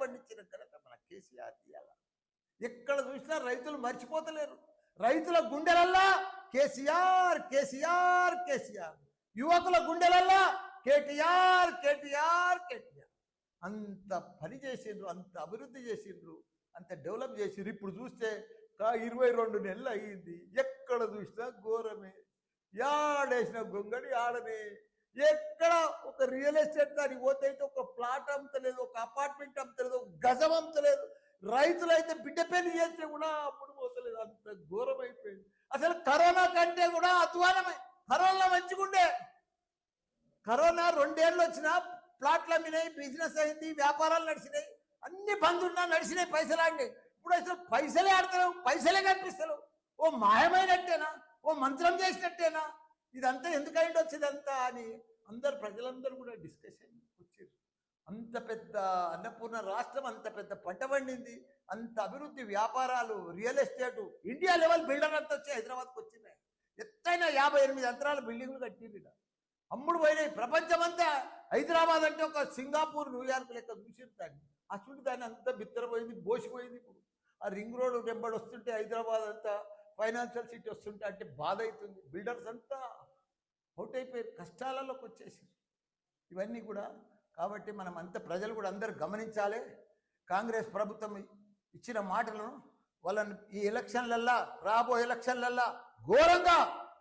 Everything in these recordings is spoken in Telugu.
పండించిన ఘనత మన కేసీఆర్ తీయాల. ఎక్కడ చూసినా రైతులు మర్చిపోతలేరు. రైతుల గుండెలల్లా కేసీఆర్ కేసీఆర్ కేసీఆర్, యువకుల గుండెలల్లా కేటీఆర్ కేటీఆర్ కేటీఆర్. అంత పని చేసిండ్రు, అంత అభివృద్ధి చేసిండ్రు, అంత డెవలప్ చేసిండ్రు. ఇప్పుడు చూస్తే 22 నెలలు అయ్యింది, ఎక్కడ చూసినా ఘోరమే. యాడేసిన గొంగడి ఆడనే. ఎక్కడ ఒక రియల్ ఎస్టేట్ దానికి పోతే అయితే ఒక ప్లాట్ అమ్మతలేదు, ఒక అపార్ట్మెంట్ అమ్మతలేదు, ఒక గజం అమ్మతలేదు. రైతులైతే బిడ్డ పెళ్లి చేస్తే కూడా అప్పుడు పోతలేదు. అంత ఘోరం అయిపోయింది. అసలు కరోనా కంటే కూడా అధ్వానమే. కరోనా మంచిగుండే. కరోనా 2 ఏళ్ళు వచ్చినా ప్లాట్లు అమ్మినాయి, బిజినెస్ అయింది, వ్యాపారాలు నడిచినాయి, అన్ని బంద్ ఉన్నా నడిచినాయి, పైసలు ఆడినాయి. ఇప్పుడు అసలు పైసలే ఆడతలేవు, పైసలే కనిపిస్తలేవు. ఓ మాయమైనట్టేనా, ఓ మంత్రం చేసినట్టేనా, ఇదంతా ఎందుకైంది వచ్చిందంతా అని అందరు ప్రజలందరూ కూడా డిస్కషన్ వచ్చారు. అంత పెద్ద అన్నపూర్ణ రాష్ట్రం, అంత పెద్ద పంట పండింది, అంత అభివృద్ధి, వ్యాపారాలు, real estate, India level builder అంతా వచ్చి హైదరాబాద్కి వచ్చినాయి. ఎత్తైన 58 అంతరాల బిల్డింగ్లు కట్టింది. అమ్ముడు పోయినాయి. ప్రపంచమంతా హైదరాబాద్ అంటే ఒక సింగపూర్, న్యూయార్క్ లెక్క చూసింది దాన్ని. అసలు దాన్ని అంతా బిత్తరపోయింది, బోసిపోయింది. ఇప్పుడు ఆ రింగ్ రోడ్ వెంబడి వస్తుంటే హైదరాబాద్ అంతా ఫైనాన్షియల్ సిటీ వస్తుంటే అంటే బాధ అవుతుంది. బిల్డర్స్ అంతా అవుట్ అయిపోయారు, కష్టాలలోకి వచ్చేసారు. ఇవన్నీ కూడా కాబట్టి మనం అంతా ప్రజలు కూడా అందరూ గమనించాలి. కాంగ్రెస్ ప్రభుత్వం ఇచ్చిన మాటలను వాళ్ళని ఈ ఎలక్షన్లల్లా, రాబోయే ఎలక్షన్లల్లా ఘోరంగా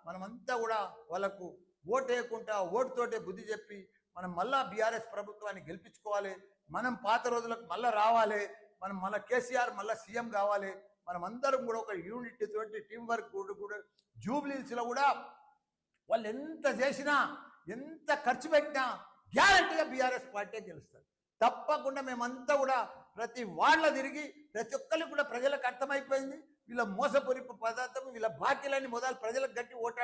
మనమంతా కూడా వాళ్ళకు ఓటు వేయకుండా ఓటుతోటే బుద్ధి చెప్పి మనం మళ్ళా బీఆర్ఎస్ ప్రభుత్వాన్ని గెలిపించుకోవాలి. మనం పాత రోజులకు మళ్ళీ రావాలి. మనం మళ్ళీ కేసీఆర్ మళ్ళీ సీఎం కావాలి. మనం అందరం కూడా ఒక యూనిట్ తోటి టీం వర్క్ కూడా జూబ్లీహిల్స్లో కూడా వాళ్ళు ఎంత చేసినా, ఎంత ఖర్చు పెట్టినా గ్యారంటీగా బీఆర్ఎస్ పార్టీ గెలుస్తుంది. తప్పకుండా మేమంతా కూడా ప్రతి వాళ్ళ తిరిగి ప్రతి ఒక్కరికి కూడా ప్రజలకు అర్థమైపోయింది. వీళ్ళ మోసపూరిత పదార్థం, వీళ్ళ బాకీలని మొదలు ప్రజలకు గట్టి ఓటు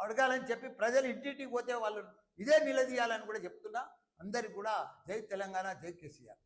అడగాలని చెప్పి ప్రజలు ఇంటింటికి పోతే వాళ్ళు ఇదే నిలదీయాలని కూడా చెప్తున్నా. అందరికి కూడా జై తెలంగాణ, జై కేసీఆర్.